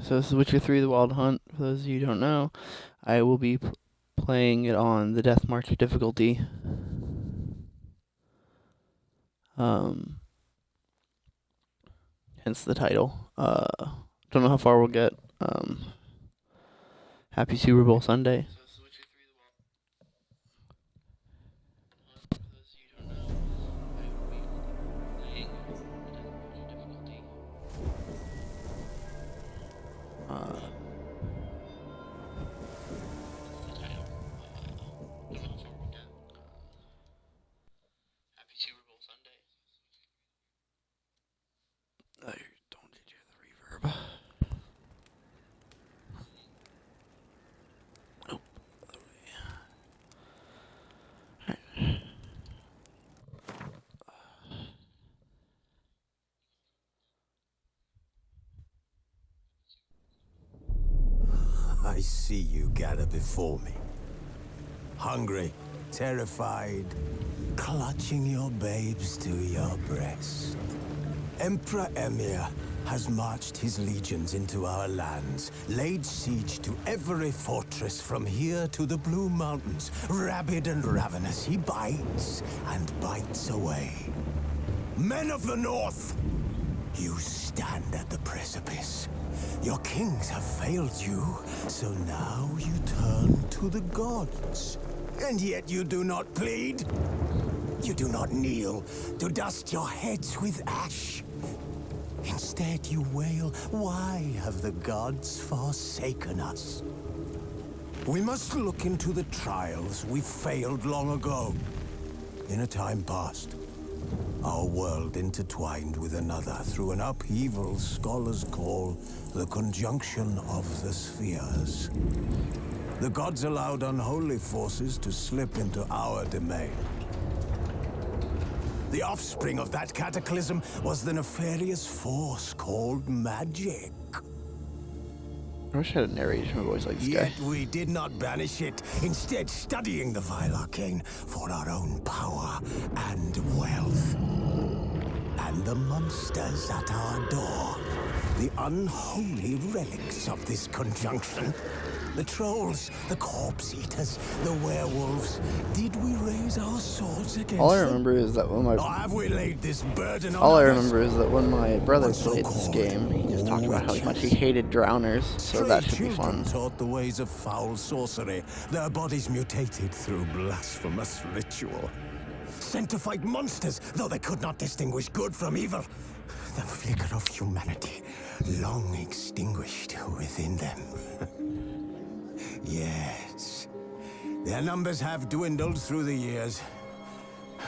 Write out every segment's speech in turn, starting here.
So this is Witcher 3 The Wild Hunt. For those of you who don't know, I will be playing it on the deathmarch difficulty. Hence the title. Don't know how far we'll get. Happy Super Bowl Sunday. Don't did you hear the reverb? Nope. I see you gather before me. Hungry, terrified, clutching your babes to your breast. Emperor Emir has marched his legions into our lands, laid siege to every fortress from here to the Blue Mountains. Rabid and ravenous, he bites and bites away. Men of the North, you stand at the precipice. Your kings have failed you, so now you turn to the gods. And yet you do not plead. You do not kneel to dust your heads with ash. Instead you wail, why have the gods forsaken us? We must look into the trials we failed long ago. In a time past, our world intertwined with another through an upheaval scholars call the conjunction of the spheres. The gods allowed unholy forces to slip into our domain. The offspring of that cataclysm was the nefarious force called magic. I wish I had a narration for a voice like this guy. Yet we did not banish it, instead studying the vile arcane for our own power and wealth. And the monsters at our door, the unholy relics of this conjunction. The trolls, the corpse-eaters, the werewolves. Did we raise our swords against All I them? remember is that when my Or have we laid this burden on all I others? remember is that when my brother One so played this called game, he just talked about how witches. much he hated drowners. So that should be Children fun. taught the ways of foul sorcery. Their bodies mutated through blasphemous ritual. Sent to fight monsters, though they could not distinguish good from evil. The flicker of humanity, long extinguished within them. Yes, their numbers have dwindled through the years.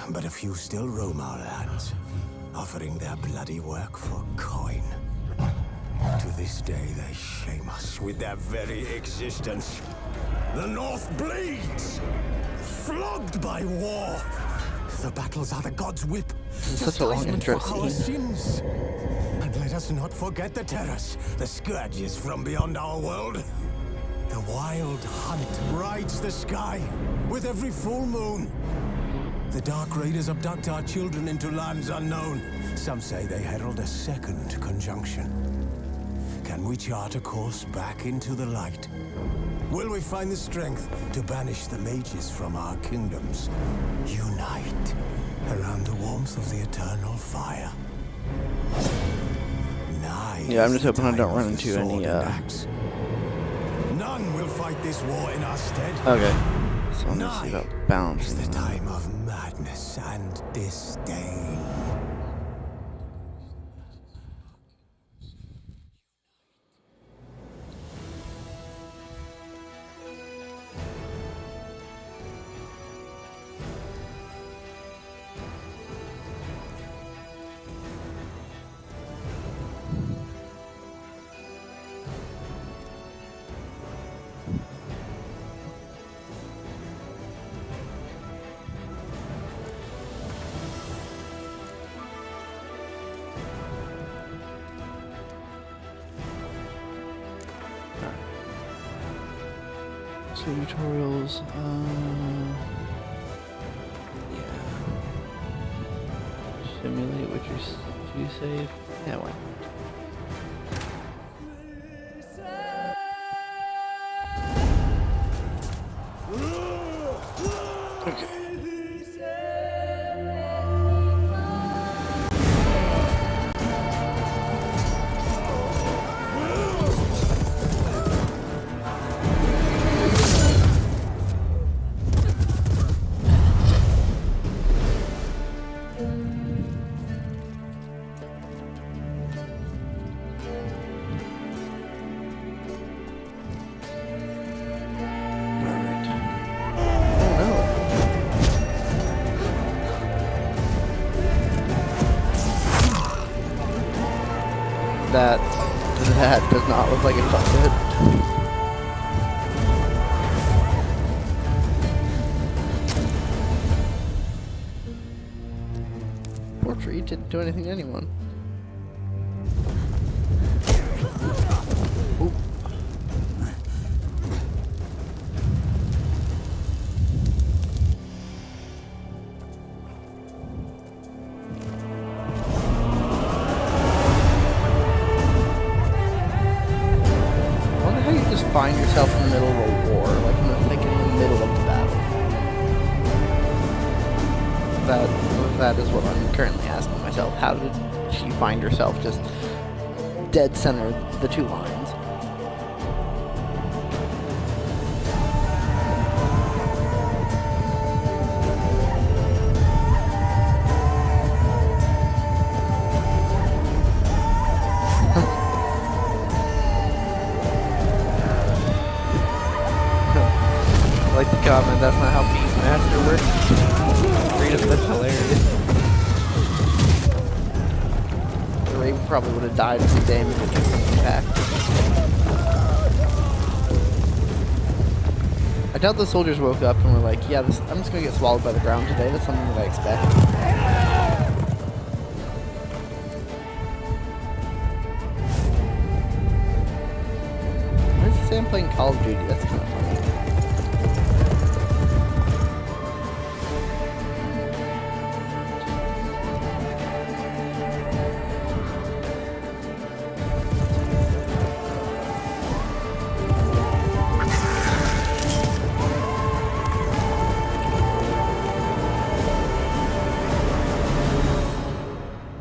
But a few still roam our lands, offering their bloody work for coin. To this day, they shame us with their very existence. The North bleeds, flogged by war. The battles are the gods' whip. Such a long chastisement intro for our scene. sins. And let us not forget the terrors, the scourges from beyond our world. The wild hunt rides the sky with every full moon. The Dark Raiders abduct our children into lands unknown. Some say they herald a second conjunction. Can we chart a course back into the light? Will we find the strength to banish the mages from our kingdoms? Unite around the warmth of the eternal fire. Yeah, I'm just hoping I don't run into any, None will fight this war in our stead. Okay. So I'm gonna see Nigh about is balancing the them. time of madness and disdain. Tutorials, yeah. Simulate Witcher 2 save. Yeah, why not? That does not look like it fucked it. Poor tree didn't do anything to anyone. Ooh. Find yourself in the middle of a war, like in the middle of the battle. That is what I'm currently asking myself. How did she find herself just dead center of the two lines? I like the comment, that's not how Beastmaster works. Read it, that's hilarious. The Raven probably would have died from damage if it took some impact. I doubt the soldiers woke up and were like, yeah, I'm just gonna get swallowed by the ground today. That's something that I expect. Why does it say I'm playing Call of Duty? That's kind of funny.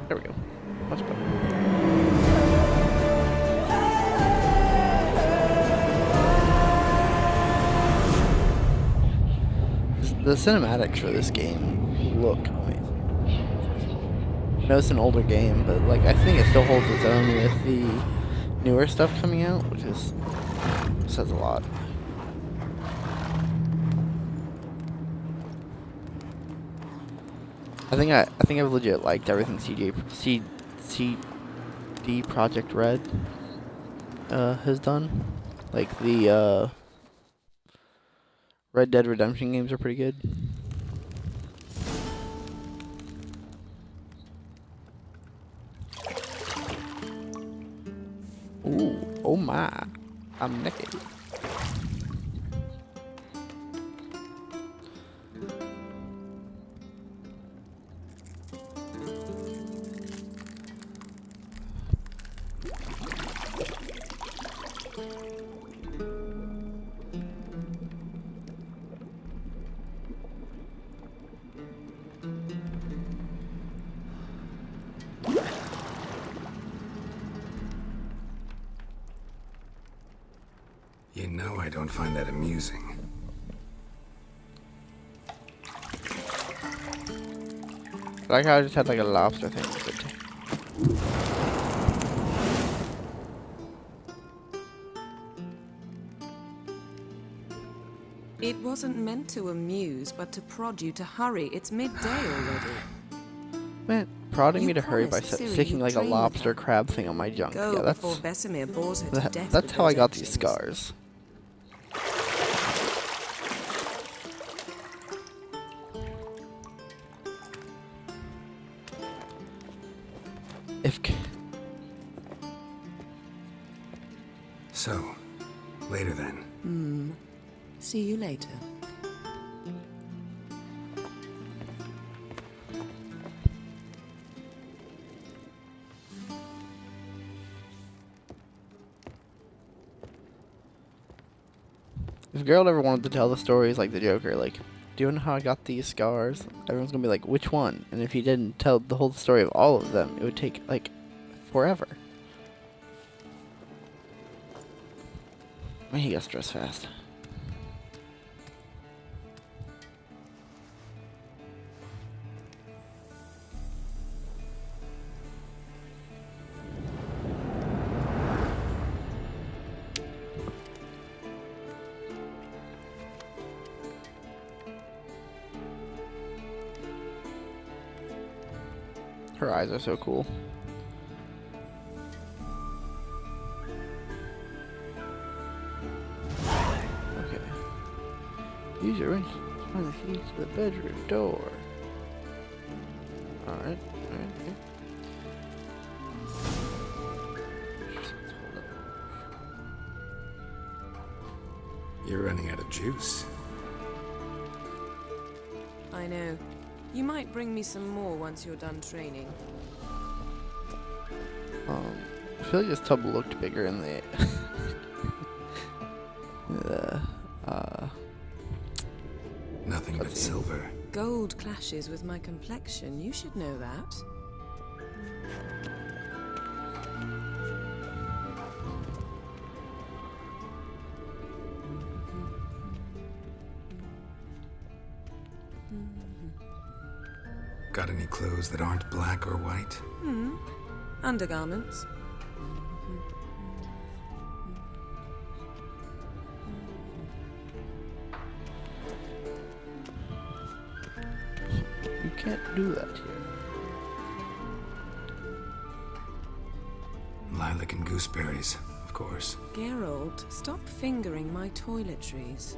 There we go. Much better. The cinematics for this game look amazing. I know it's an older game, but like I think it still holds its own with the newer stuff coming out, which says a lot. I think I've legit liked everything CD Projekt Red has done. Like the Red Dead Redemption games are pretty good. Ooh, oh my, I'm naked. You know I don't find that amusing. Like how I just had like a lobster thing. It wasn't meant to amuse, but to prod you to hurry. It's midday already. Man, prodding me to hurry by promised Ciri sticking you'd like a train with lobster her. crab thing on my junk. Go Yeah, before Vesemir bores her to death that's with how I those got these etchings. scars. So, later then. See you later. If Geralt ever wanted to tell the stories like the Joker, like, do you know how I got these scars? Everyone's gonna be like, which one? And if he didn't tell the whole story of all of them, it would take, like, forever. I mean, he got stressed fast. Her eyes are so cool. Use your wrench to find the key to the bedroom door. Alright, okay. You're running out of juice. I know. You might bring me some more once you're done training. I feel like this tub looked bigger in the Nothing but silver. Gold clashes with my complexion. You should know that. Got any clothes that aren't black or white? Undergarments. You can't do that here. Lilac and gooseberries, of course. Geralt, stop fingering my toiletries.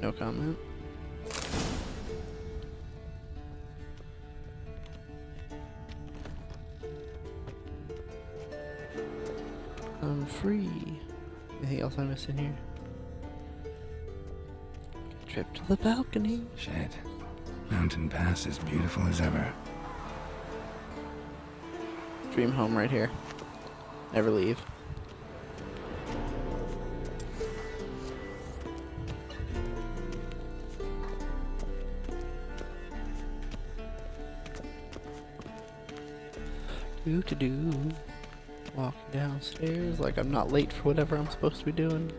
No comment. I'm free. Anything else I missed in here? Trip to the balcony. Shit. Mountain Pass is beautiful as ever. Dream home right here. Never leave. Do. Walking downstairs like I'm not late for whatever I'm supposed to be doing.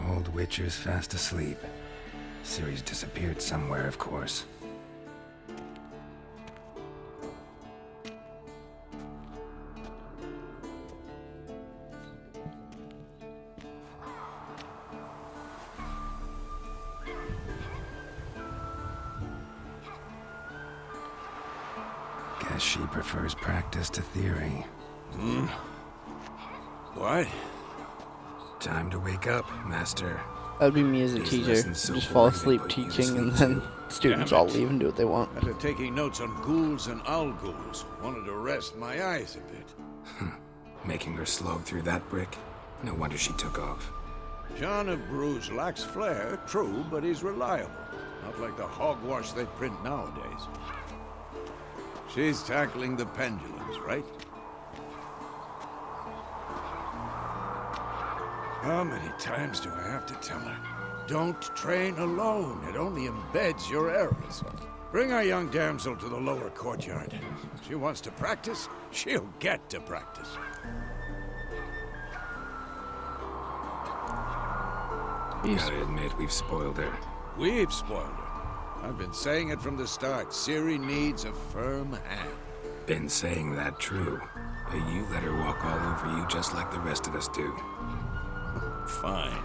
Old Witcher's fast asleep. Ciri's disappeared somewhere, of course. Guess she prefers practice to theory. What? Time to wake up, Master. That'd be me as a These teacher. lessons so Just fall boring, they asleep put you to teaching and sleep then too. students Damn all it. leave and do what they want. After taking notes on ghouls and owl ghouls, wanted to rest my eyes a bit. Making her slog through that brick? No wonder she took off. John of Bruges lacks flair, true, but he's reliable. Not like the hogwash they print nowadays. She's tackling the pendulums, right? How many times do I have to tell her? Don't train alone. It only embeds your errors. Bring our young damsel to the lower courtyard. If she wants to practice, she'll get to practice. Gotta admit, we've spoiled her. We've spoiled her. I've been saying it from the start. Ciri needs a firm hand. Been saying that true. But you let her walk all over you just like the rest of us do. Fine.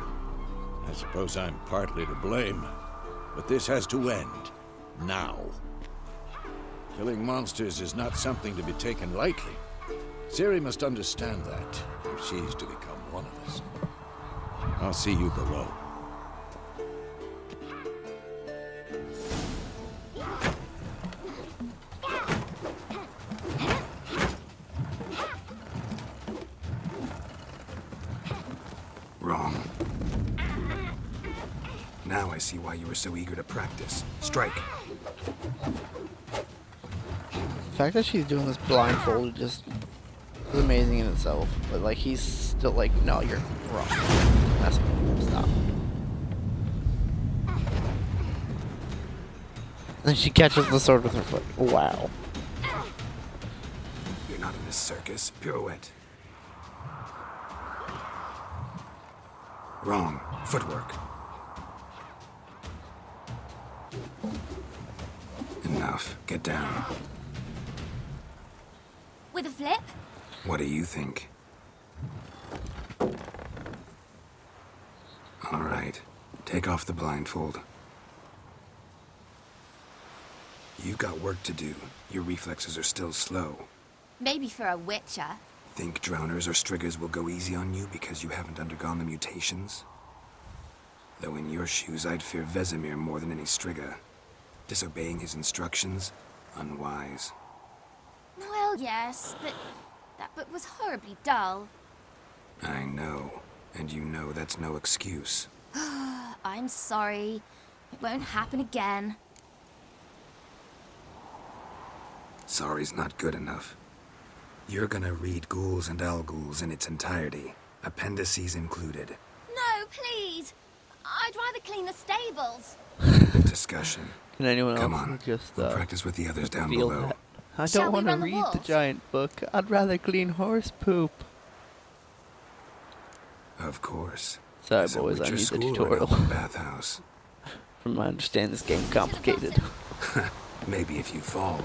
I suppose I'm partly to blame. But this has to end. Now. Killing monsters is not something to be taken lightly. Ciri must understand that, if she's to become one of us. I'll see you below. Wrong. Now I see why you were so eager to practice. Strike. The fact that she's doing this blindfolded just is amazing in itself. But like he's still like, no, you're wrong. That's stop. And then she catches the sword with her foot. Wow. You're not in this circus. Pirouette. Wrong. Footwork. Enough. Get down. With a flip? What do you think? All right. Take off the blindfold. You've got work to do. Your reflexes are still slow. Maybe for a witcher. Think drowners or striggers will go easy on you because you haven't undergone the mutations? Though in your shoes, I'd fear Vesemir more than any strigger. Disobeying his instructions, unwise. Well, yes, but that book was horribly dull. I know, and you know that's no excuse. I'm sorry. It won't happen again. Sorry's not good enough. You're gonna read Ghouls and Al-Ghouls in its entirety, appendices included. No, please! I'd rather clean the stables. End of discussion. Can anyone Come else on, just we'll practice with the others down feel below. that? I Shall don't we want to run the read the walls? giant book. I'd rather clean horse poop. Of course. Sorry, There's a boys, I Witcher need the school or an tutorial. open bathhouse. From my understanding, this game complicated. Maybe if you fall.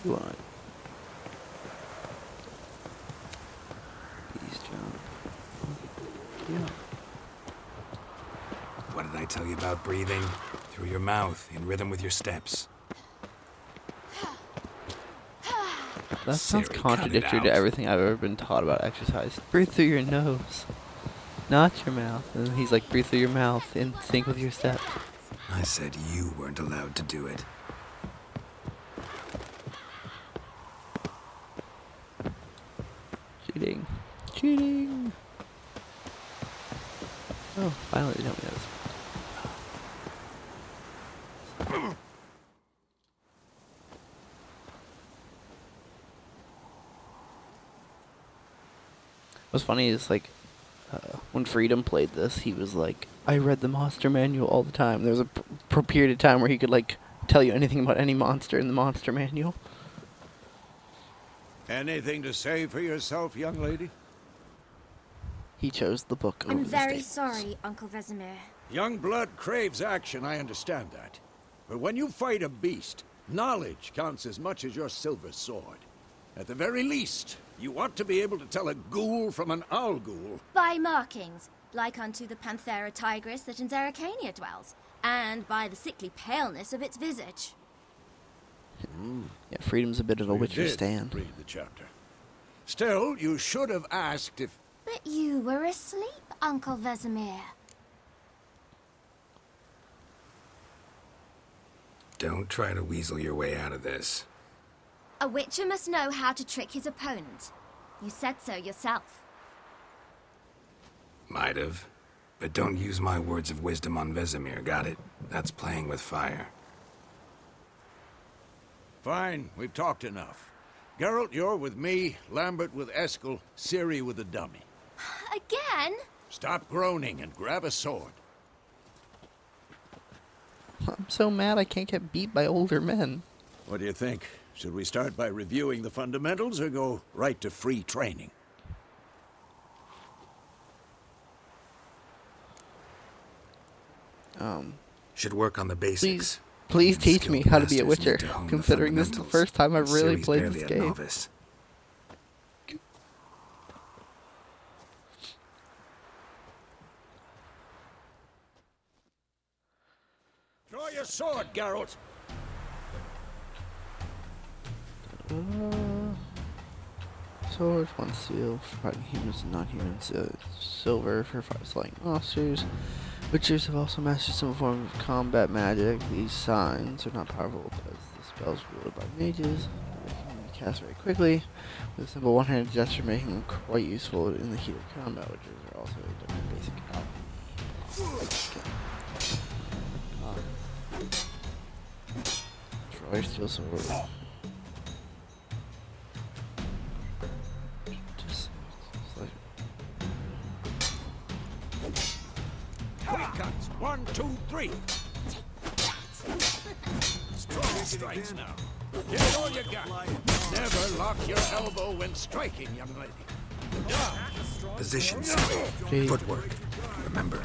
You want? Please jump. Yeah. What did I tell you about breathing? Through your mouth, in rhythm with your steps. That sounds Siri, cut it contradictory to out. everything I've ever been taught about exercise. Breathe through your nose, not your mouth. And he's like, breathe through your mouth in sync with your steps. I said you weren't allowed to do it. Cheating. Cheating. Oh, finally they tell me that. What's funny is like when Freedom played this, he was like, I read the monster manual all the time. There was a period of time where he could like tell you anything about any monster in the monster manual. Anything to say for yourself, young lady? He chose the book over I'm the very statements. sorry, Uncle Vesemir. Young blood craves action, I understand that. But when you fight a beast, knowledge counts as much as your silver sword. At the very least, you ought to be able to tell a ghoul from an owl-ghoul. By markings, like unto the Panthera tigris that in Zeracania dwells, and by the sickly paleness of its visage. Yeah, Freedom's a bit of a You Witcher did stand. read the chapter. Still, you should have asked if... But you were asleep, Uncle Vesemir. Don't try to weasel your way out of this. A witcher must know how to trick his opponent. You said so yourself. Might have. But don't use my words of wisdom on Vesemir, got it? That's playing with fire. Fine, we've talked enough. Geralt, you're with me, Lambert with Eskel, Ciri with the dummy. Again? Stop groaning and grab a sword. I'm so mad I can't get beat by older men. What do you think? Should we start by reviewing the fundamentals or go right to free training? Should work on the basics. Please Even teach me skilled how to be a masters Witcher, need to hone the considering this is the fundamentals. first time I've really Ciri's played barely this a game. novice. Draw your sword, Geralt! Sword, 1 steel for fighting humans and non-humans, silver for slaying monsters. Witchers have also mastered some form of combat magic. These signs are not powerful as the spells wielded by mages. They can be cast very quickly, with a simple one-handed gesture making them quite useful in the heat of combat. Witchers are also a basic alchemy. Troy steel sword. Quick cuts! 1, 2, 3! Strong strikes now. Give it all you got. Never lock your elbow when striking, young lady. Positions. Okay. Footwork. Remember.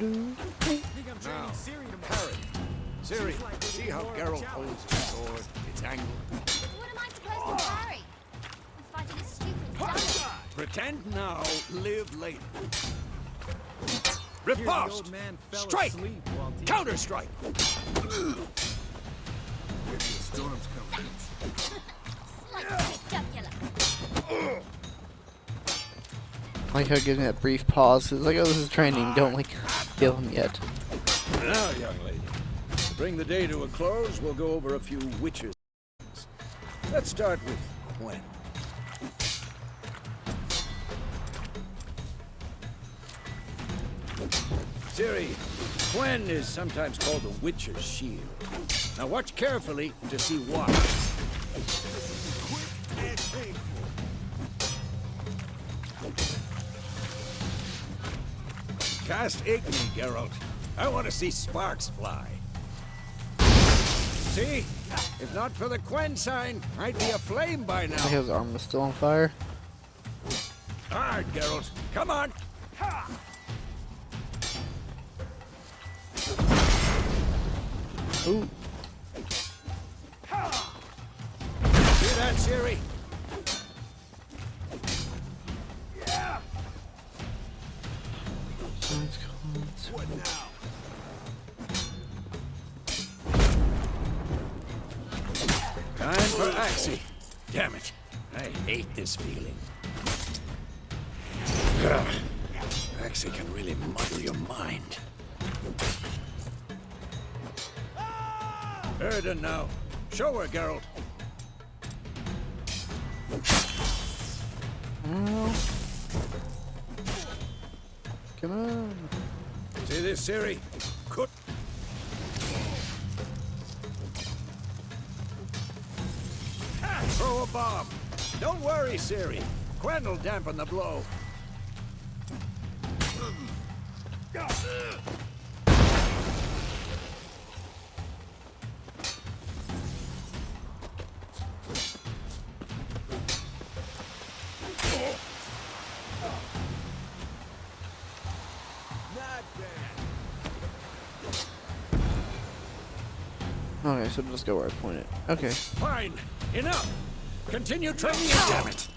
Now, Harry, Ciri, see how Geralt holds his sword? It's angled. What am I supposed to carry? I'm fighting a stupid dummy. Pretend now, live later. Riposte! Strike! Counter-strike! Storm's coming. Slightly jugular. I like how it gives me that brief pause. It's like, oh, this is training. Don't, like, kill him yet. Now, young lady, to bring the day to a close, we'll go over a few witches. Let's start with Gwen. Ciri, Gwen is sometimes called the Witcher's Shield. Now watch carefully to see why. Quick and painful. Cast Igni, Geralt. I want to see sparks fly. See? If not for the Gwen sign, I'd be aflame by I now. think his arm is still on fire. Hard, Geralt. Come on. Ooh. See that, Ciri? What now? Time for Axie. Damn it. I hate this feeling. Ugh. Axie can really muddle your mind. Erden now. Show her, Geralt. Oh. Come on. See this, Ciri? Could. Throw a bomb. Don't worry, Ciri. Gwen will dampen the blow. Not bad. Okay, so just go where I pointed. Okay. Fine. Enough. Continue training. Damn it.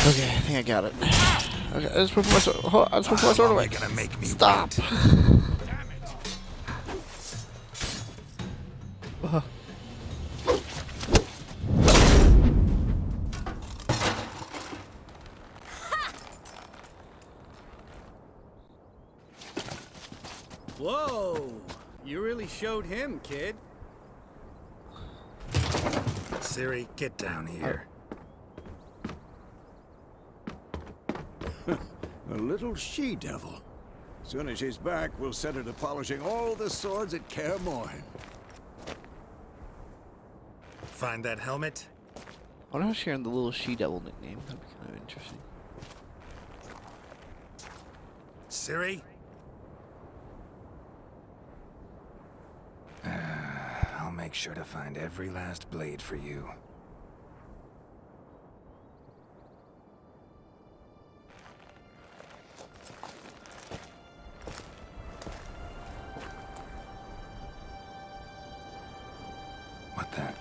Okay, I think I got it. Okay, I just put my sword. I just put my sword away. Gonna make me Stop. Damn it. Whoa! You really showed him, kid. Ciri, get down here. A little she-devil. Soon as she's back, we'll set her to polishing all the swords at Kaer Morhen. Find that helmet? I wonder how sharing the little she-devil nickname. That'd be kind of interesting. Ciri? I'll make sure to find every last blade for you. What the?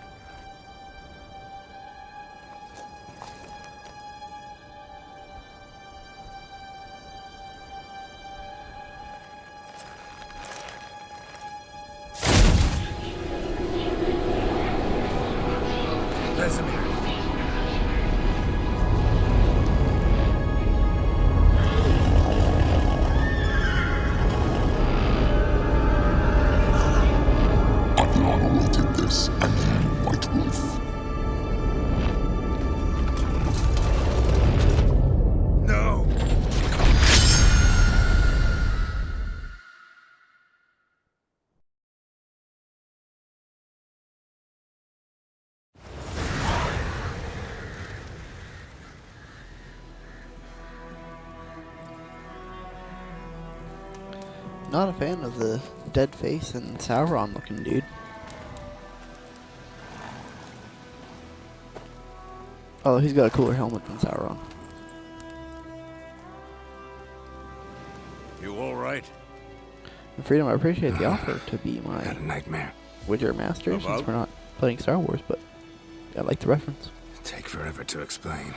Vesemir. I've long awaited this, and you, White Wolf. No! Not a fan of the dead face and Sauron looking dude. Although he's got a cooler helmet than Sauron. You all right? And Freedom, I appreciate the offer to be my Had a nightmare. Witcher master, About? since we're not playing Star Wars, but I like the reference. Take forever to explain.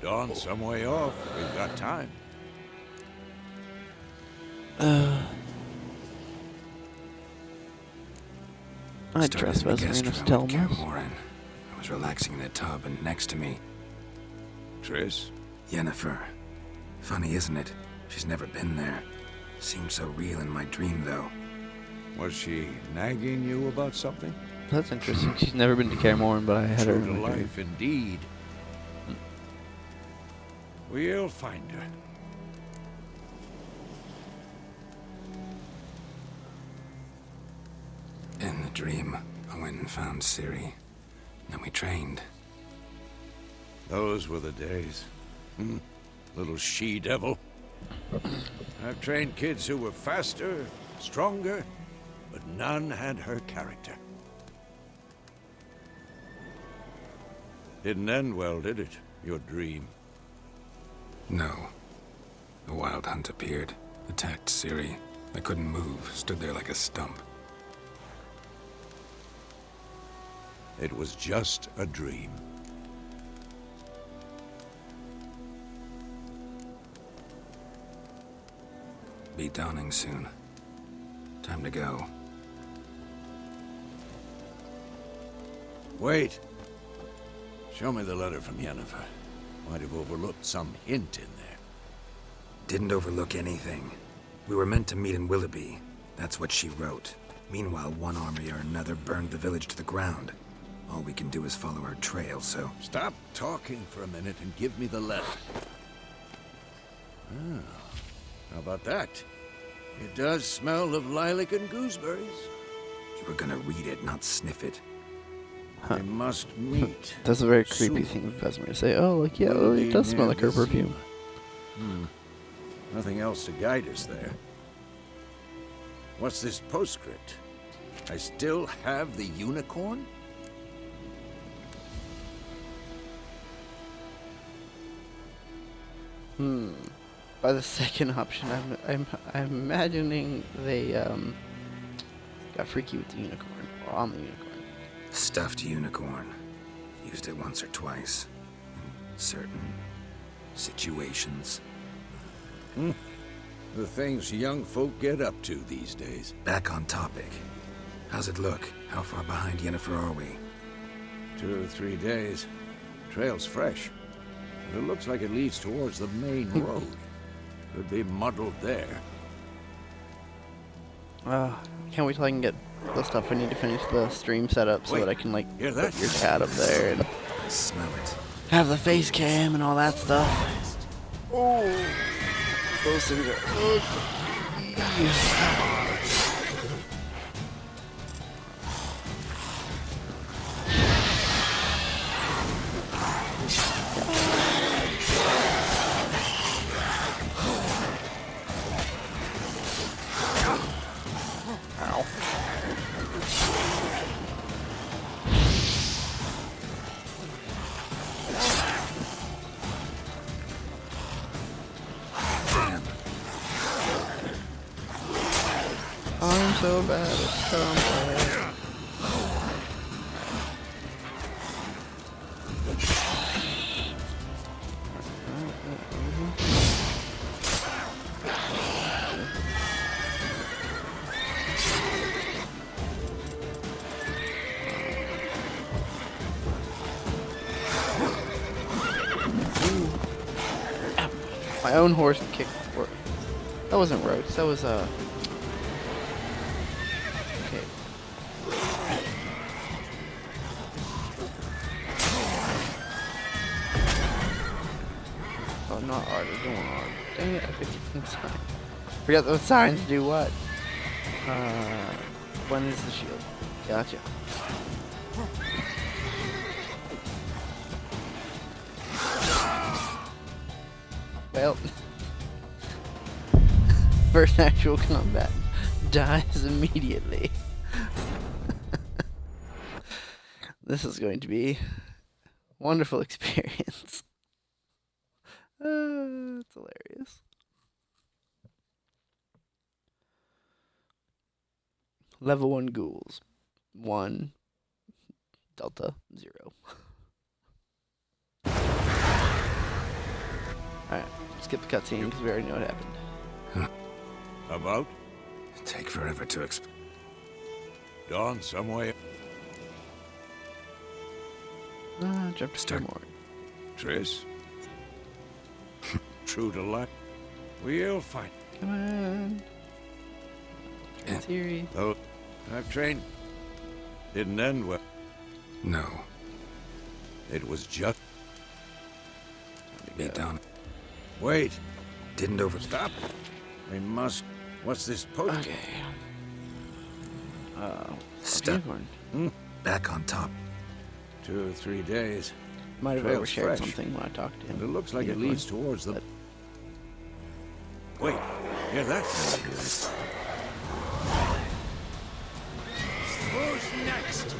Dawn's some way off. We've got time. I Started trust in the guest Vesemir to room tell with him Kaer this. Morhen. I was relaxing in a tub, and next to me, Triss? Yennefer. Funny, isn't it? She's never been there. Seemed so real in my dream, though. Was she nagging you about something? That's interesting. She's never been to Kaer Morhen, but I had her True in to my dream. life, indeed. We'll find her. In the dream, I went and found Ciri. Then we trained. Those were the days. Little she-devil. I've trained kids who were faster, stronger, but none had her character. Didn't end well, did it? Your dream. No. The Wild Hunt appeared, attacked Ciri. I couldn't move, stood there like a stump. It was just a dream. Be dawning soon. Time to go. Wait. Show me the letter from Yennefer. Might have overlooked some hint in there. Didn't overlook anything. We were meant to meet in Willoughby. That's what she wrote. Meanwhile, one army or another burned the village to the ground. All we can do is follow her trail, so... Stop talking for a minute and give me the letter. Ah, how about that? It does smell of lilac and gooseberries. You were gonna read it, not sniff it. We must meet. That's a very creepy soon. thing of Vesemir to say. Oh, like, yeah, oh, Willoughby it does smell near like her perfume. Vizima. Nothing else to guide us there. What's this postscript? I still have the unicorn? By the second option, I'm imagining they got freaky with the unicorn or on the unicorn. Stuffed unicorn. Used it once or twice. In certain situations. The things young folk get up to these days. Back on topic. How's it look? How far behind Yennefer are we? 2 or 3 days. Trail's fresh. But it looks like it leads towards the main road. Could be muddled there. Can't wait till I can get the stuff I need to finish the stream setup so Wait, that I can, like, hear that? put your cat up there and I smell it. have the face cam and all that stuff. Oh, those things are... I'm so bad at combat. My own horse kicked. That wasn't roach. That was okay. Oh, not art. I don't want art. Dang it! I picked the sign. Forgot those signs do what? When is the shield? Gotcha. Well. first actual combat dies immediately. This is going to be a wonderful experience. It's hilarious. Level 1 ghouls. 1 Delta 0. Alright, skip the cutscene because we already know what happened. About? Take forever to explain. Dawn somewhere. Jump to Start. more. Triss. True to life. We'll fight. Come on. Yeah. Siri. Oh, I've trained. Didn't end well. No. It was just... Be done. Wait. Didn't over... Stop. We must... What's this post? Okay. Step Unicorn. back on top. 2 or 3 days. Might have Trail's overshared fresh. something when I talked to him. And it looks like it Unicorn. leads towards the... Wait. Hear that? Who's next?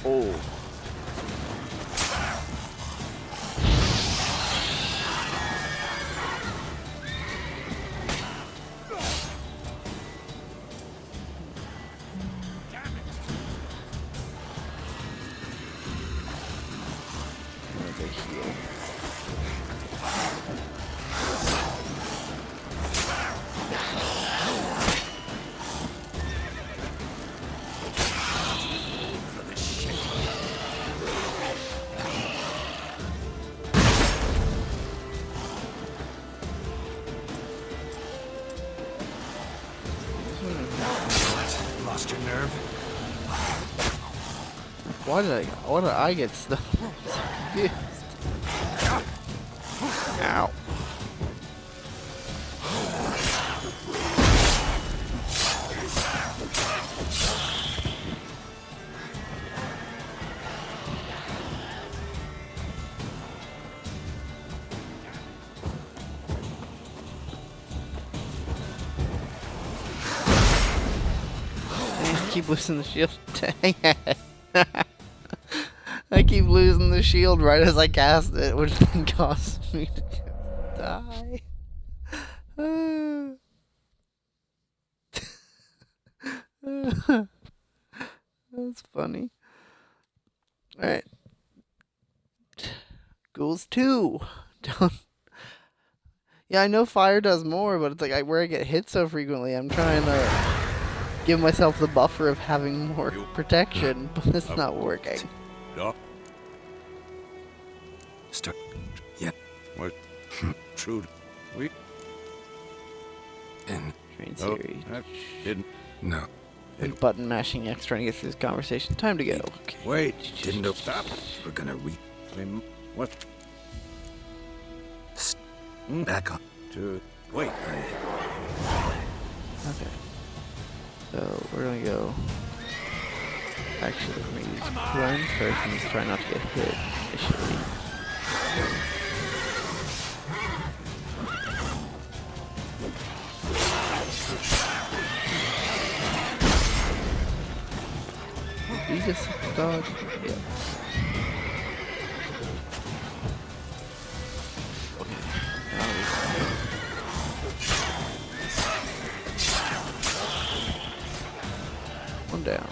Oh. Another heal. Lost your nerve? Why did I get stuck? I'm so confused. Ow. I keep losing the shield. Dang it. I keep losing the shield right as I cast it, which then causes me to die. That's funny. Alright. Ghouls 2. Don't. Yeah, I know fire does more, but it's like where I get hit so frequently, I'm trying to give myself the buffer of having more protection, but it's not working. Doc. Start. Yeah. What? True. We... And Train Oh, Siri. that didn't... no. And button mashing X trying to get through this conversation. Time to go. Okay. Wait. Didn't know. Stop. We're gonna What? back on. Wait. Okay. So we're gonna go. Actually, we're gonna use run first and just try not to get hit initially. You just dodge. Yeah. Okay. Now one down.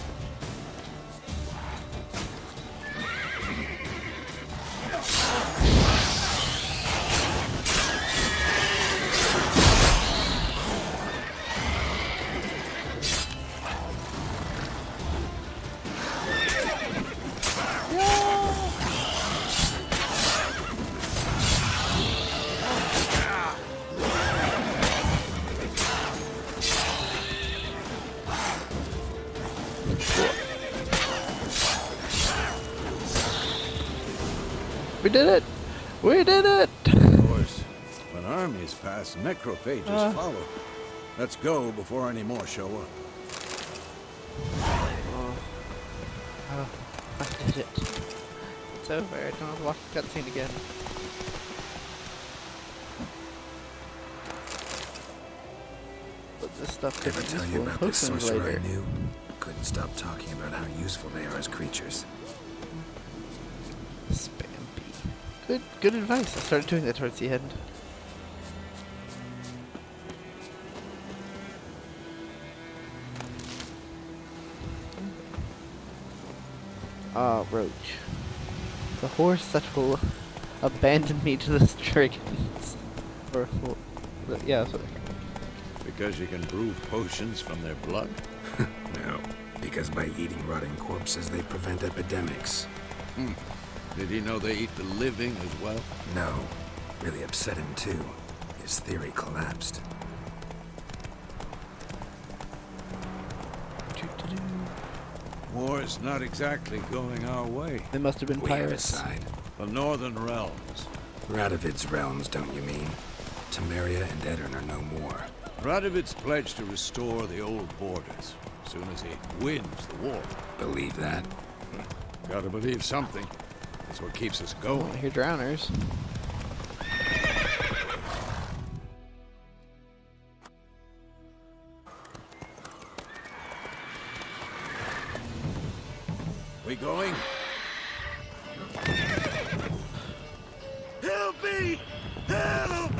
We did it! We did it! Of course, when armies pass, necrophages follow. Let's go before any more show up. Oh, I did it. It's over. I don't have to watch the cutscene again. But this stuff could Ever be tell you useful in about this potions sorcerer later. I knew? Couldn't stop talking about how useful they are as creatures. Spampy. Good advice. I started doing that towards the end. Ah, Roach. The horse that will abandon me to the Striggans. Or, well, yeah, that's what Because you can brew potions from their blood? No, because by eating rotting corpses, they prevent epidemics. Did he know they eat the living as well? No, really upset him too. His theory collapsed. War's not exactly going our way. They must have been We have his pirates. side. The Northern Realms. Radovid's realms, don't you mean? Temeria and Edirn are no more. Radovid's pledged to restore the old borders as soon as he wins the war. Believe that? Gotta believe something. That's what keeps us going. I hear drowners. We going? Help me! Help!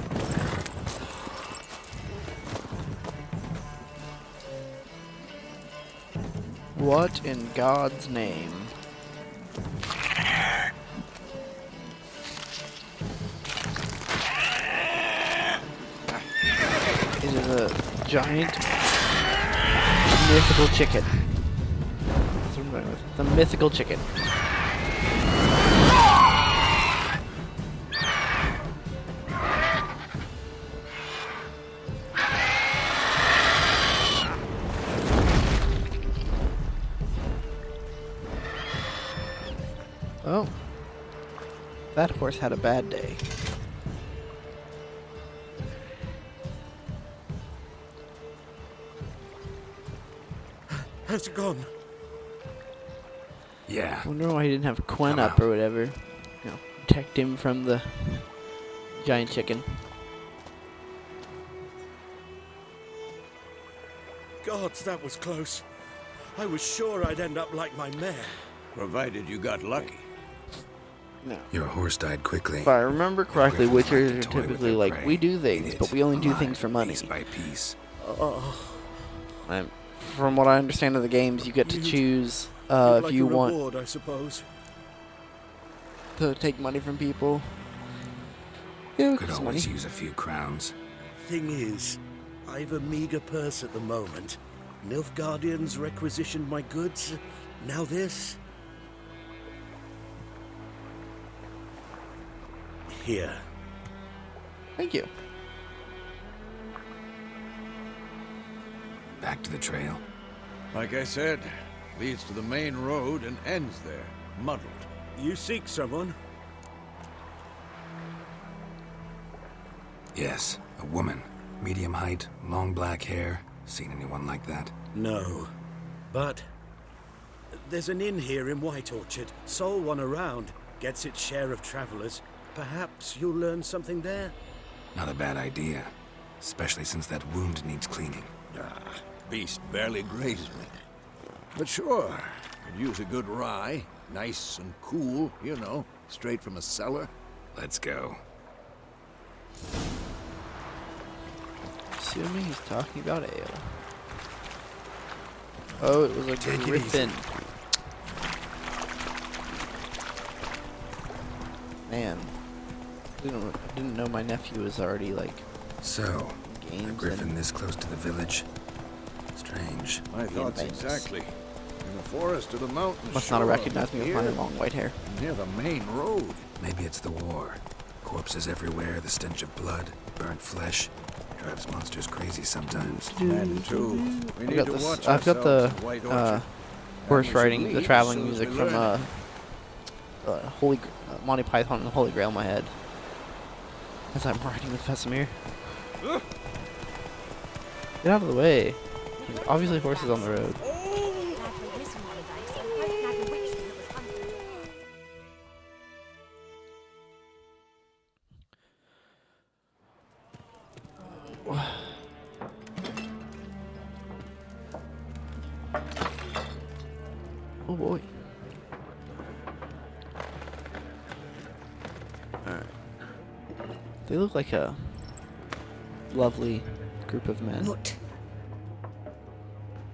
What in God's name? It is a giant mythical chicken. That's what I'm going with. The mythical chicken. Oh. That horse had a bad day. Has it gone? Yeah. I wonder why he didn't have Quen Come up out. or whatever. You know, protect him from the giant chicken. Gods, that was close. I was sure I'd end up like my mare. Provided you got lucky. No. Your horse died quickly. If I remember correctly, Griffins like Witchers to are toy with typically their like, prey. we do things, Eat but it we only do alive, things for money. Piece by piece. And from what I understand of the games, you get to choose if like you a want reward, I suppose. to take money from people. Yeah, Could it's always money. use a few crowns. Thing is, I've a meager purse at the moment. Nilfgaardians requisitioned my goods. Now this. Here. Thank you. Back to the trail. Like I said, leads to the main road and ends there, muddled. You seek someone? Yes, a woman. Medium height, long black hair. Seen anyone like that? No. But there's an inn here in White Orchard. Sole one around. Gets its share of travelers. Perhaps you'll learn something there? Not a bad idea. Especially since that wound needs cleaning. Beast barely grazed me. But sure, could use a good rye. Nice and cool, you know, straight from a cellar. Let's go. Assuming he's talking about ale. Oh, it was a Take it griffin. Man, didn't know my nephew was already like So, a games griffin and this close to the village? Strange. My thoughts famous. exactly. In the forest or the mountains. must not have recognized me with my here, long white hair. near the main road. Maybe it's the war. Corpses everywhere, the stench of blood, burnt flesh. Drives monsters crazy sometimes. And two, we I've need got to this. watch I've got the ourselves in White Orchard. horse And we should riding, the leave traveling as soon as music we from learn. Holy Monty Python and the Holy Grail in my head as I'm riding with Vesemir. Get out of the way. There's obviously horses on the road. Oh boy. Alright. They look like a lovely group of men. What?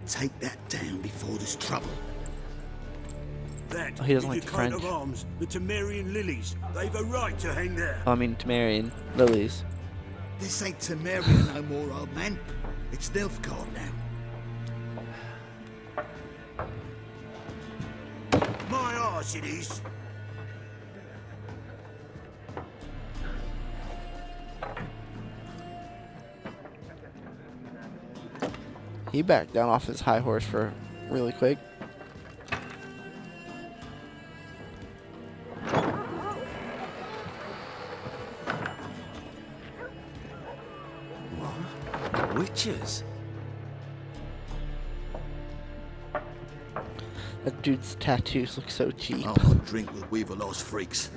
Take that down before there's trouble. That Oh, he doesn't is like the the coat French. of arms, the Temerian lilies. They've a right to hang there. Oh, I mean, Temerian lilies. This ain't Temerian no more, old man. It's Nilfgaard now. My arse it is. He backed down off his high horse for really quick. What? Witches? That dude's tattoos look so cheap. I'll not drink with Weaverlaw's freaks.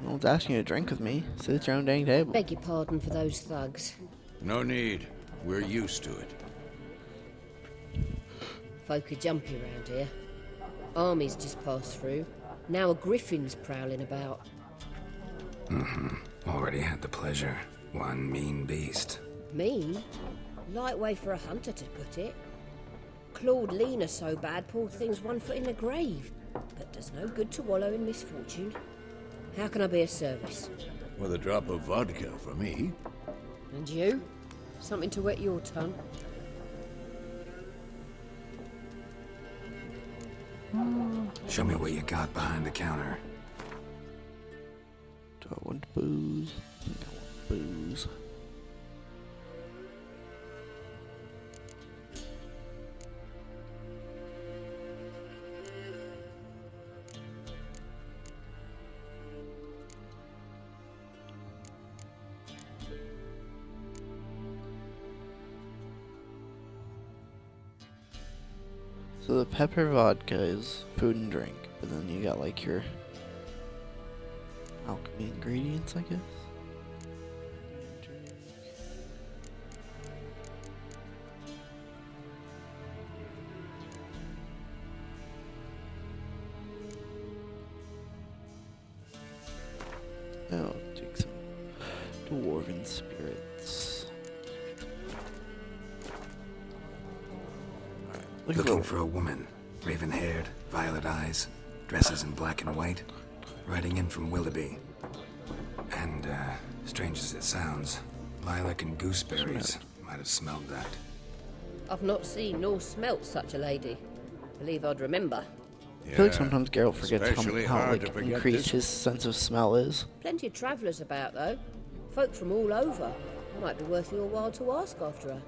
No one's asking you to drink with me. Sit at your own dang table. Beg your pardon for those thugs. No need. We're used to it. Folk are jumpy round here. Armies just passed through. Now a griffin's prowling about. Already had the pleasure. One mean beast. Mean? Light way for a hunter to put it. Clawed Lena so bad, poor thing's 1 foot in the grave. But does no good to wallow in misfortune. How can I be of service? With a drop of vodka for me. And you? Something to wet your tongue? Show me what you got behind the counter. Do I want booze? I think I want booze. So the pepper vodka is food and drink, but then you got like your alchemy ingredients, I guess. I'll take some dwarven spirits. Alright, Looking for a woman. Raven-haired, violet eyes, dresses in black and white. Riding in from Willoughby. And, strange as it sounds, lilac and gooseberries might have smelled that. I've not seen nor smelt such a lady. Believe I'd remember. I feel like sometimes Geralt forgets especially how hard to like forget increased this. his sense of smell is. Plenty of travellers about, though. Folk from all over. Might be worth your while to ask after her.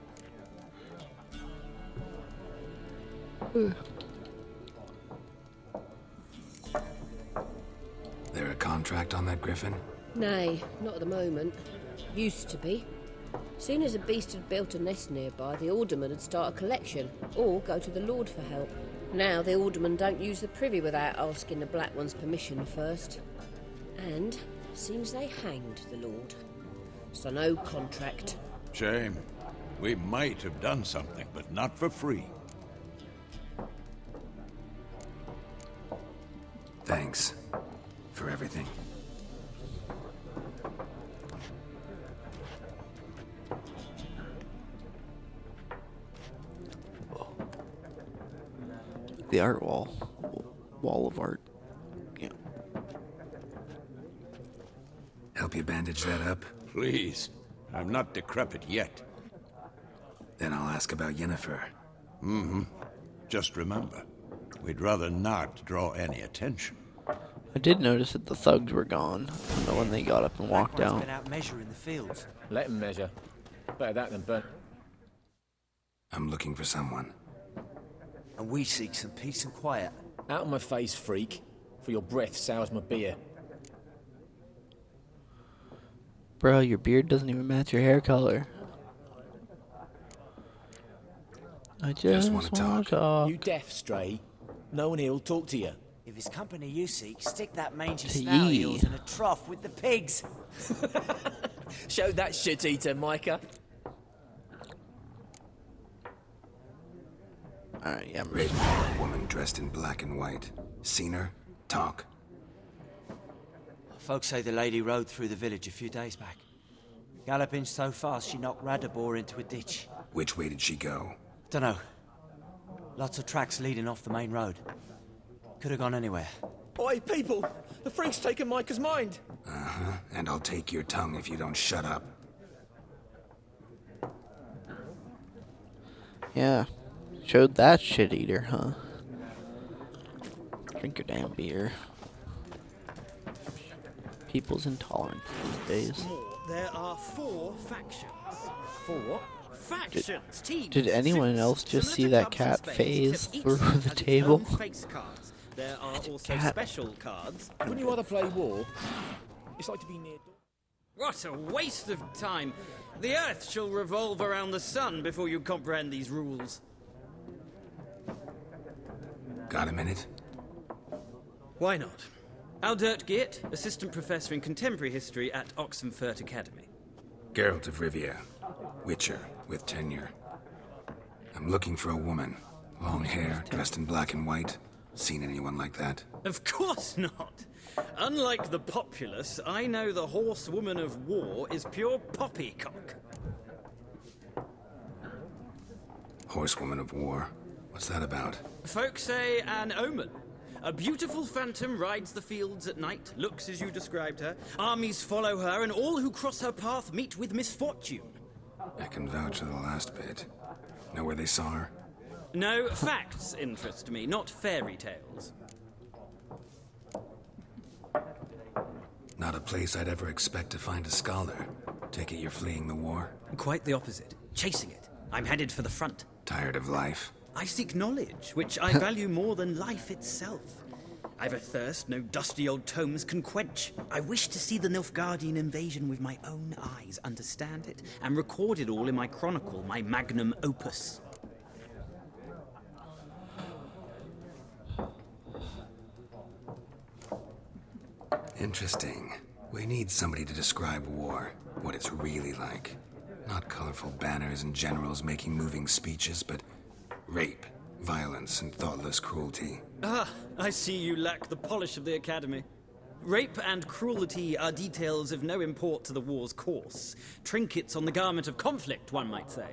There a contract on that griffin? Nay, not at the moment. Used to be. Soon as a beast had built a nest nearby, the alderman would start a collection, or go to the lord for help. Now the aldermen don't use the privy without asking the Black One's permission first. And seems they hanged the lord. So no contract. Shame. We might have done something, but not for free. Thanks. For everything. The art wall. Wall of art. Yeah. Help you bandage that up? Please. I'm not decrepit yet. Then I'll ask about Yennefer. Just remember, we'd rather not draw any attention. I did notice that the thugs were gone when they got up and walked out. Been out measuring the fields. Let him measure. Better that than burn. I'm looking for someone. and we seek some peace and quiet. Out of my face, freak, for your breath sours my beer. Bro, your beard doesn't even match your hair color. I just want to talk. You deaf, Stray? No one here will talk to you. If it's company you seek, stick that mangy Hey. snout of yours in a trough with the pigs. Show that shit-eater, Micah. Alright, yeah, I'm Rape ready. a woman dressed in black and white. Seen her? Talk. Folks say the lady rode through the village a few days back. Galloping so fast she knocked Radabor into a ditch. Which way did she go? Dunno. Lots of tracks leading off the main road. Could have gone anywhere. Oi, people! The freak's taken Micah's mind! Uh-huh. And I'll take your tongue if you don't shut up. Yeah. Showed that shit eater, huh? Drink your damn beer. People's intolerance these days. There are 4 factions. 4 factions. Teams. Did anyone else just see that cat phase through the table? Face cards. There are also cat. special cards. Wouldn't you rather play war? It's like to be near... What a waste of time. The Earth shall revolve around the sun before you comprehend these rules. Got a minute? Why not? Aldert Geert, Assistant Professor in Contemporary History at Oxenfurt Academy. Geralt of Rivia. Witcher, with tenure. I'm looking for a woman. Long hair, dressed in black and white. Seen anyone like that? Of course not. Unlike the populace, I know the horsewoman of war is pure poppycock. Horsewoman of war. What's that about? Folks say an omen. A beautiful phantom rides the fields at night, looks as you described her. Armies follow her, and all who cross her path meet with misfortune. I can vouch for the last bit. Know where they saw her? No, facts interest me, not fairy tales. Not a place I'd ever expect to find a scholar. Take it you're fleeing the war? Quite the opposite. Chasing it. I'm headed for the front. Tired of life? I seek knowledge, which I value more than life itself. I've a thirst no dusty old tomes can quench. I wish to see the Nilfgaardian invasion with my own eyes, understand it, and record it all in my chronicle, my magnum opus. Interesting. We need somebody to describe war, what it's really like. Not colorful banners and generals making moving speeches, but rape, violence, and thoughtless cruelty. Ah, I see you lack the polish of the Academy. Rape and cruelty are details of no import to the war's course. Trinkets on the garment of conflict, one might say.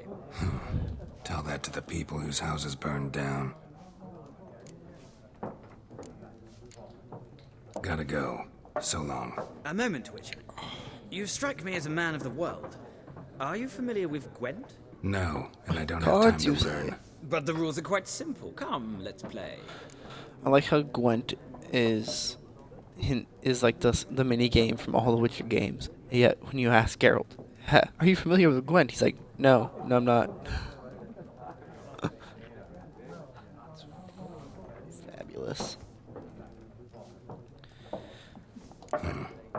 Tell that to the people whose houses burned down. Gotta go. So long. A moment, Witcher. You strike me as a man of the world. Are you familiar with Gwent? No, and I don't have time Cards, to you say? learn. But the rules are quite simple. Come, let's play. I like how Gwent is like the mini game from all the Witcher games. Yet when you ask Geralt, "Are you familiar with Gwent?" He's like, "No, I'm not." It's fabulous.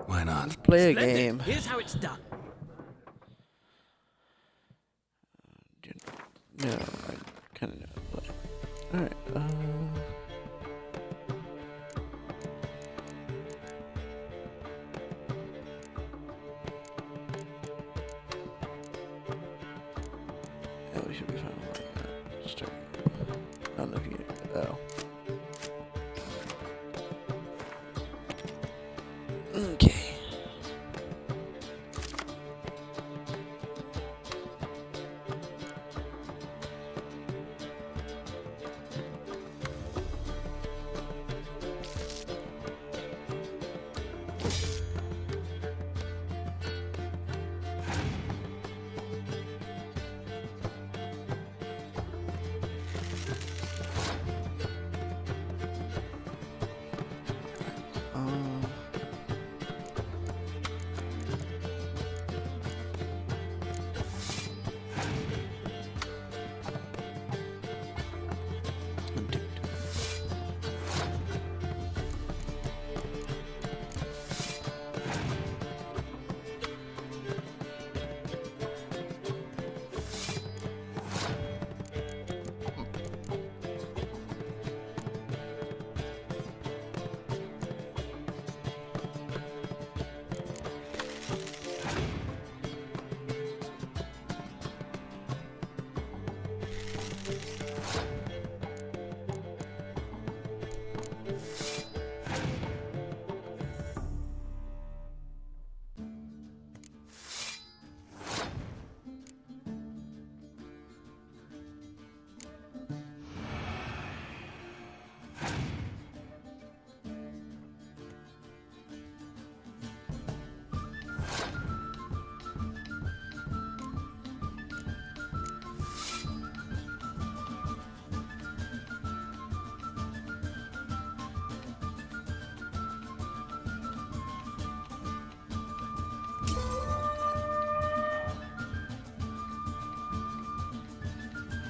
Why not? Let's play a Splendid. game. Here's how it's done. No, I kind of know. But all right. Yeah, we should be fine with that. Start. I don't know if you. Oh. Okay.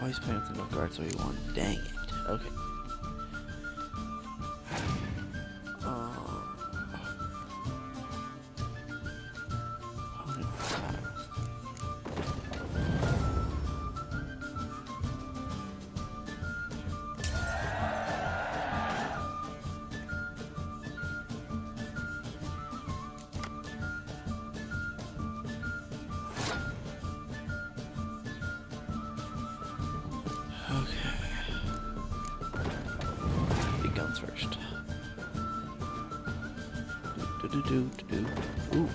Oh, he's playing with the Nilfgaard, so he won. Dang it. Okay. First. Ooh.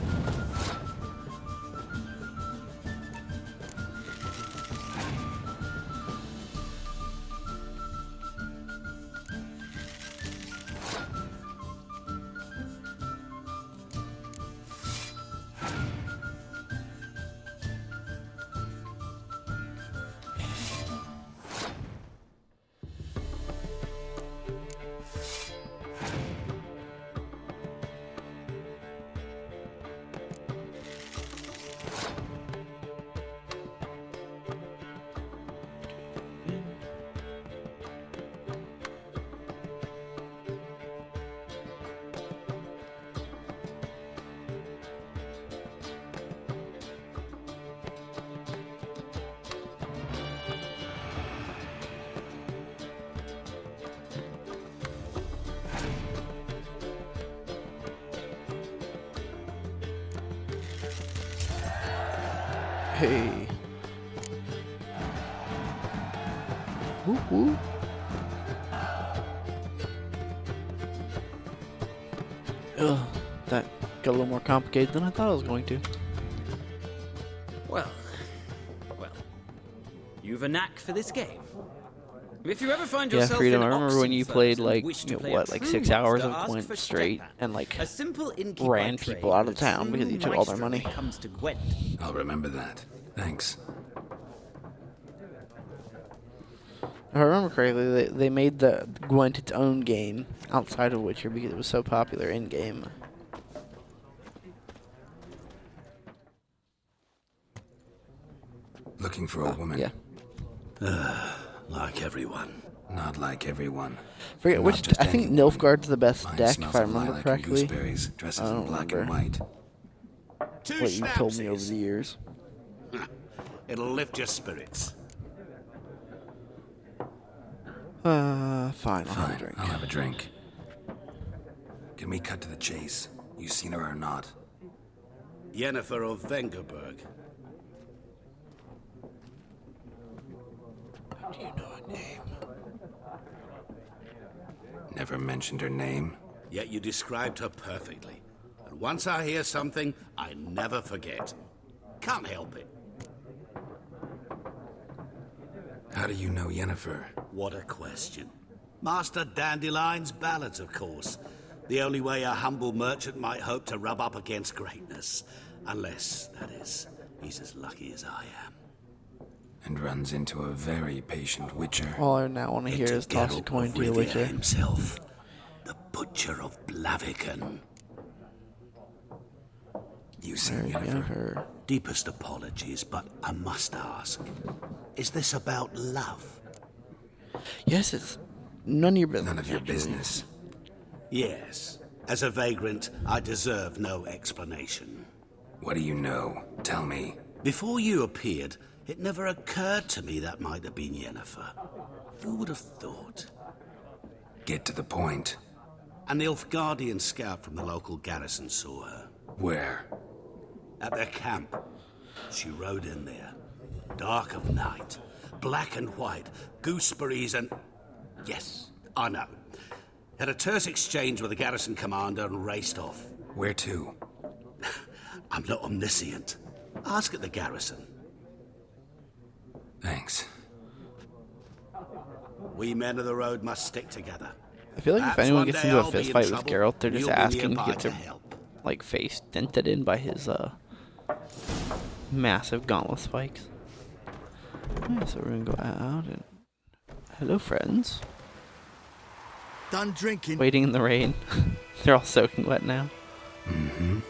Hey. Woo woo. Ugh, that got a little more complicated than I thought it was going to. Well, you've a knack for this game. If you ever find yourself Freedom. in I remember when you played like wish to play what, a like true 6 hours monster, of ask Gwent for straight Stepper. and like A simple innkeeper ran by people trade, out of a town because true you took all their maestro when money. it comes to Gwent. I'll remember that. Thanks. If I remember correctly, they made the Gwent its own game outside of Witcher because it was so popular in game. Looking for a woman. Yeah. Like everyone. Not like everyone. Forget Not which. just I think anyone. Nilfgaard's the best Mine deck smells if I of remember lilac and correctly. gooseberries, dresses I in don't black remember and white. what you told me over the years. It'll lift your spirits. Fine. I'll have a drink. I'll have a drink. Can we cut to the chase? You seen her or not? Yennefer of Vengerberg. How do you know her name? Never mentioned her name. Yet you described her perfectly. And once I hear something, I never forget. Can't help it. How do you know Yennefer? What a question. Master Dandelion's ballads, of course. The only way a humble merchant might hope to rub up against greatness. Unless, that is, he's as lucky as I am. And runs into a very patient witcher. All I now want to hear is toss a coin to your Witcher. Himself, the Butcher of Blaviken. You seen Yennefer? Deepest apologies, but I must ask. Is this about love? Yes, it's none of your business. None of your business. Yes. As a vagrant, I deserve no explanation. What do you know? Tell me. Before you appeared, it never occurred to me that might have been Yennefer. Who would have thought? Get to the point. An Nilfgaardian scout from the local garrison saw her. Where? At their camp. She rode in there. Dark of night. Black and white. Gooseberries and... Yes, I know. Had a terse exchange with the garrison commander and raced off. Where to? I'm not omniscient. Ask at the garrison. Thanks. We men of the road must stick together. I feel like if Perhaps anyone one gets day into a I'll be fist in fight with trouble, Geralt, they're and just you'll be asking to nearby get their help. like face dented in by his massive gauntlet spikes. Okay, so we're gonna go out and hello, friends. Done drinking. Waiting in the rain. They're all soaking wet now. Then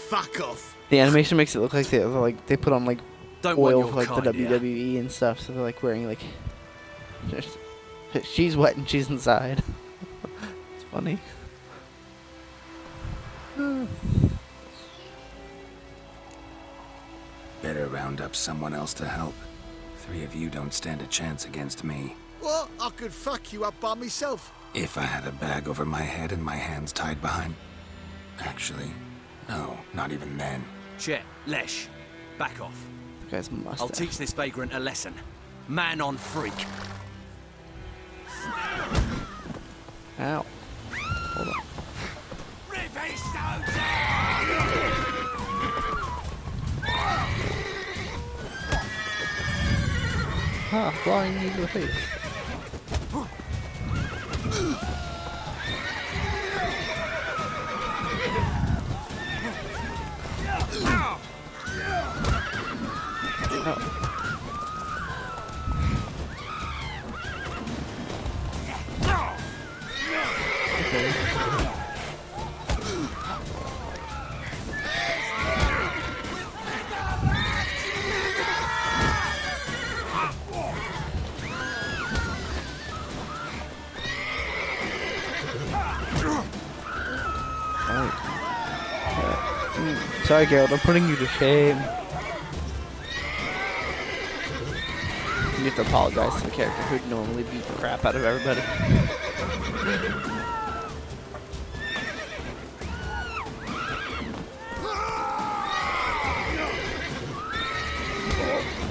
fuck off. The animation makes it look like they put on like Don't want oil your for like the kind here. WWE and stuff, so they're like wearing like she's wet and she's inside. It's funny. Better round up someone else to help. 3 of you don't stand a chance against me. What? I could fuck you up by myself. If I had a bag over my head and my hands tied behind... Actually, no, not even then. Chet, Lesh, back off. The guy's mustache. I'll teach this vagrant a lesson. Man on freak. Ow. Hold on. Ah, flying into the face. Sorry, Geralt, I'm putting you to shame. You have to apologize to the character who'd normally beat the crap out of everybody.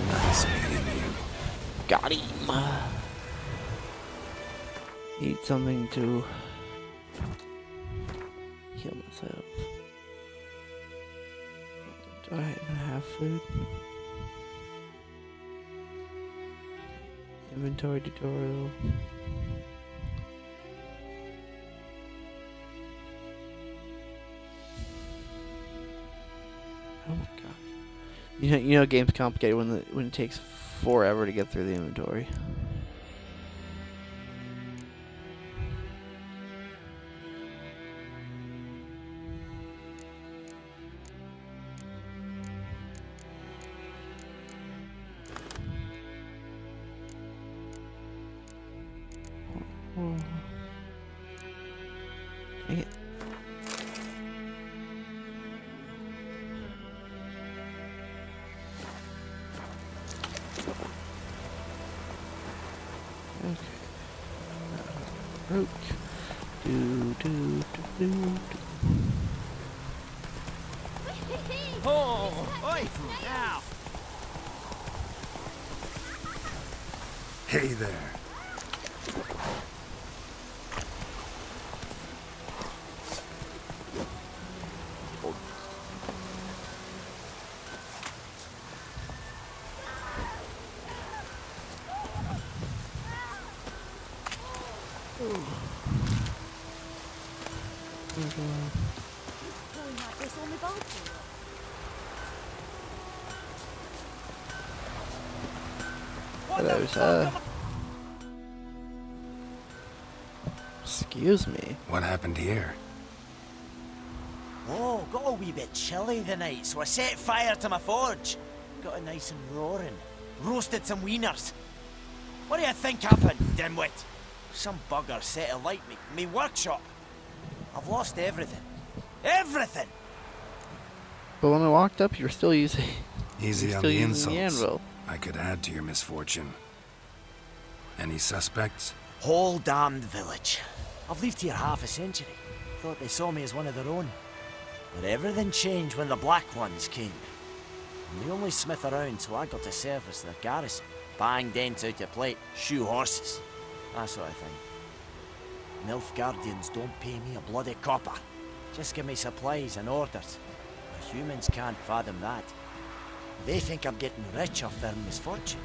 Nice meeting you. Got him. Need something to heal myself. Do I even have food? Inventory tutorial. Oh my god! You know, game's complicated when it takes forever to get through the inventory. Dang it. Okay. Roach. Oh, oi! Now! Hey there. Hello, excuse me. What happened here? Oh, got a wee bit chilly the night, so I set fire to my forge. Got it nice and roaring. Roasted some wieners. What do you think happened, dimwit? Some bugger set alight me workshop. I've lost everything. Everything! But when I walked up, you were still using... Easy on still the using the insults. anvil. I could add to your misfortune. Any suspects? Whole damned village. I've lived here half a century. Thought they saw me as one of their own. But everything changed when the Black Ones came. I'm the only smith around, so I got to service their garrison. Bang dents out your plate, shoe horses. That sort of thing. Nilfgaardians don't pay me a bloody copper. Just give me supplies and orders. The humans can't fathom that. They think I'm getting rich off their misfortune.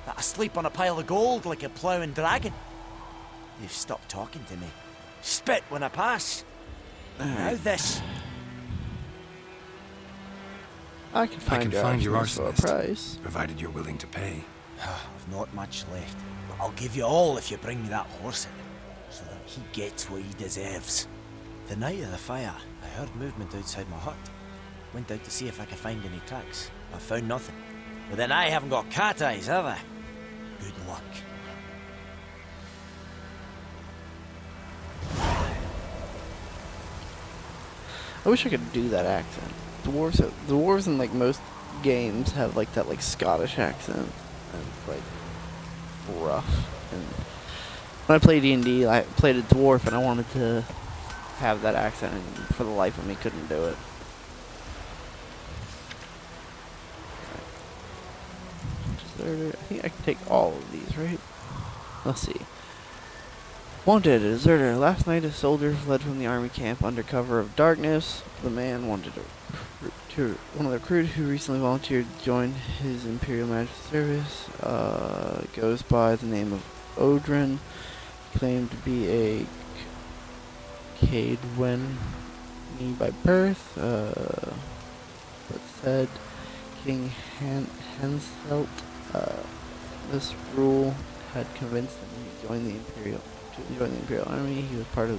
That I sleep on a pile of gold like a ploughing dragon. They've stopped talking to me. Spit when I pass. Now this. I can find your arsonist for a arsonist, price. provided you're willing to pay. I've not much left, but I'll give you all if you bring me that horse in, so that he gets what he deserves. The night of the fire, I heard movement outside my hut. Went out to see if I could find any tracks. I found nothing. But then I haven't got cat eyes, have I? Good luck. I wish I could do that accent. Dwarves in like most games have like that like Scottish accent, and it's like rough. And when I played D&D, I played a dwarf, and I wanted to have that accent, and for the life of me, couldn't do it. Deserter. I think I can take all of these, right? Let's see. Wanted, a deserter. Last night, a soldier fled from the army camp under cover of darkness. The man wanted one of the recruits who recently volunteered to join his Imperial Majesty's service. Goes by the name of Odrin. He claimed to be a Cadwen by birth. But said King Henselt, this rule had convinced him to join the Imperial Army. He was part of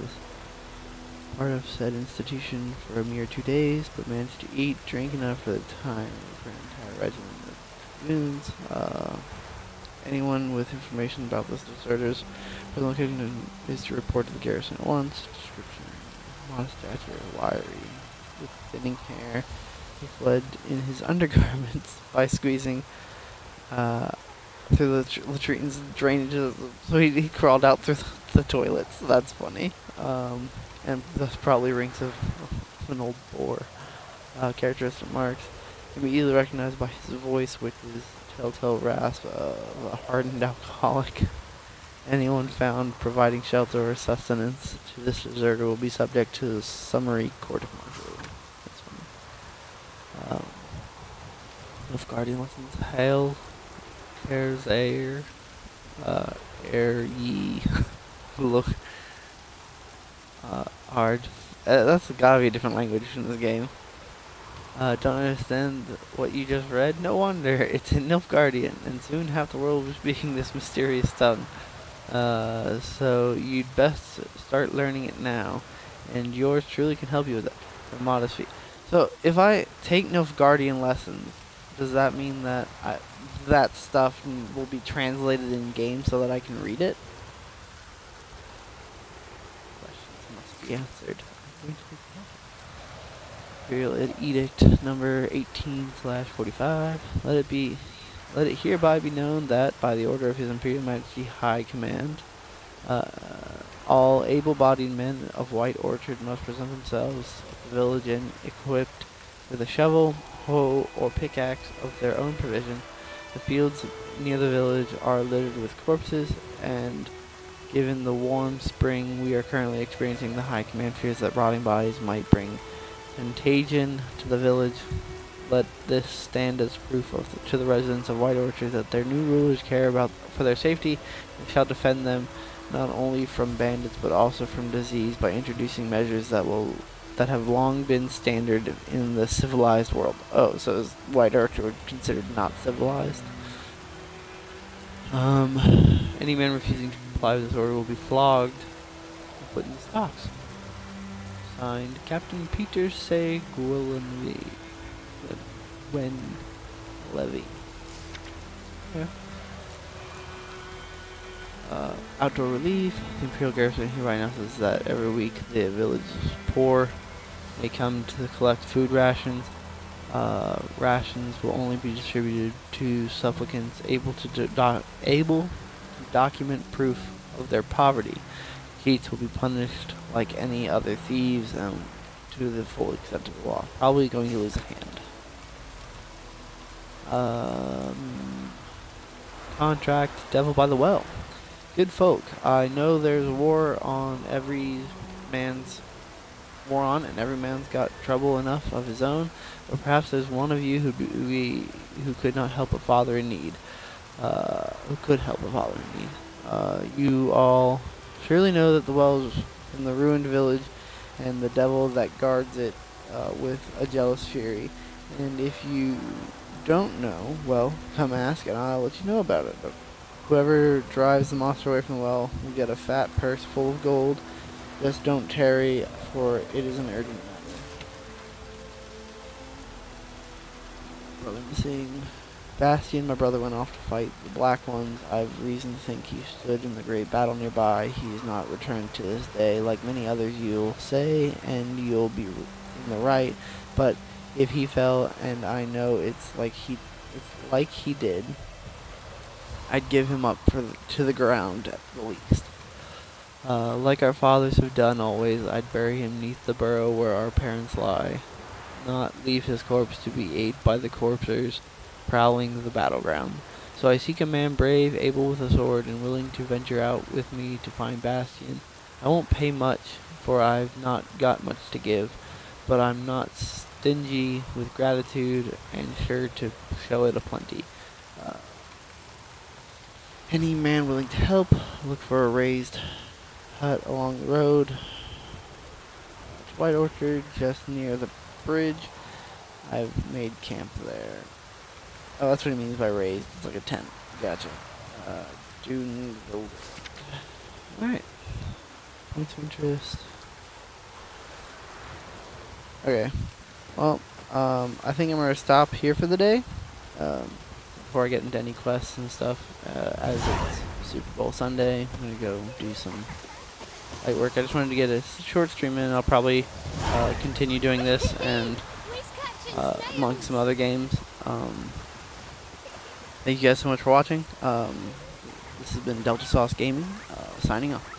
said institution for a mere 2 days, but managed to eat, drink enough for the time for an entire regiment of dragoons. Anyone with information about this deserter's location is to report to the garrison at once. Description: modest stature, wiry, with thinning hair. He fled in his undergarments by squeezing through the latrines and drainages. So he crawled out through the toilets. That's funny. And thus probably rings of an old boar. Characteristic marks can be easily recognized by his voice, which is telltale rasp of a hardened alcoholic. Anyone found providing shelter or sustenance to this deserter will be subject to a summary court of martial. That's funny. Nilfgaardian lessons. Hail, cares air, air ye. Look. Hard. That's gotta be a different language in this game. Don't understand what you just read? No wonder. It's in Nilfgaardian, and soon half the world will be speaking this mysterious tongue. So you'd best start learning it now, and yours truly can help you with it. A modest fee. So if I take Nilfgaardian lessons, does that mean that that stuff will be translated in game so that I can read it? Be answered. Imperial Edict number 18/45. Let it hereby be known that, by the order of His Imperial Majesty High Command, all able-bodied men of White Orchard must present themselves at the village inn equipped with a shovel, hoe, or pickaxe of their own provision. The fields near the village are littered with corpses, and given the warm spring we are currently experiencing, the High Command fears that rotting bodies might bring contagion to the village. Let this stand as proof to the residents of White Orchard that their new rulers care for their safety and shall defend them not only from bandits but also from disease by introducing measures that have long been standard in the civilized world. Oh, so is White Orchard considered not civilized? Any man refusing to comply with this order will be flogged and put in the stocks. Signed, Captain Peter C. Gwillenley. Levy. Yeah. Outdoor relief. The Imperial Garrison hereby announces that every week the village's poor may come to collect food rations. Rations will only be distributed to supplicants able to document proof of their poverty. Cheats will be punished like any other thieves and to the full extent of the law. Probably going to lose a hand. Contract Devil by the Well. Good folk, I know there's war on and every man's got trouble enough of his own, but perhaps there's one of you who could not help a father in need. You all surely know that the well is in the ruined village, and the devil that guards it with a jealous fury. And if you don't know, well, come ask and I'll let you know about it. But whoever drives the monster away from the well will get a fat purse full of gold. Just don't tarry, for it is an urgent matter. Well, let me sing. Bastian, my brother, went off to fight the Black Ones. I have reason to think he stood in the great battle nearby. He has not returned to this day. Like many others, you'll say, and you'll be in the right. But if he fell, and I know it's like he did, I'd give him up to the ground at the least. Like our fathers have done always, I'd bury him neath the burrow where our parents lie, not leave his corpse to be ate by the corpsers prowling the battleground. So I seek a man brave, able with a sword, and willing to venture out with me to find Bastian. I won't pay much, for I've not got much to give, but I'm not stingy with gratitude, and sure to show it aplenty. Any man willing to help, look for a raised hut along the road. White Orchard, just near the bridge. I've made camp there. Oh, that's what he means by raised. It's like a tent. Gotcha. June. Alright. Points of interest. Okay. Well, I think I'm going to stop here for the day. Before I get into any quests and stuff. As it's Super Bowl Sunday, I'm going to go do some light work. I just wanted to get a short stream in. I'll probably continue doing this and among some other games. Thank you guys so much for watching. This has been Delta Sauce Gaming, signing off.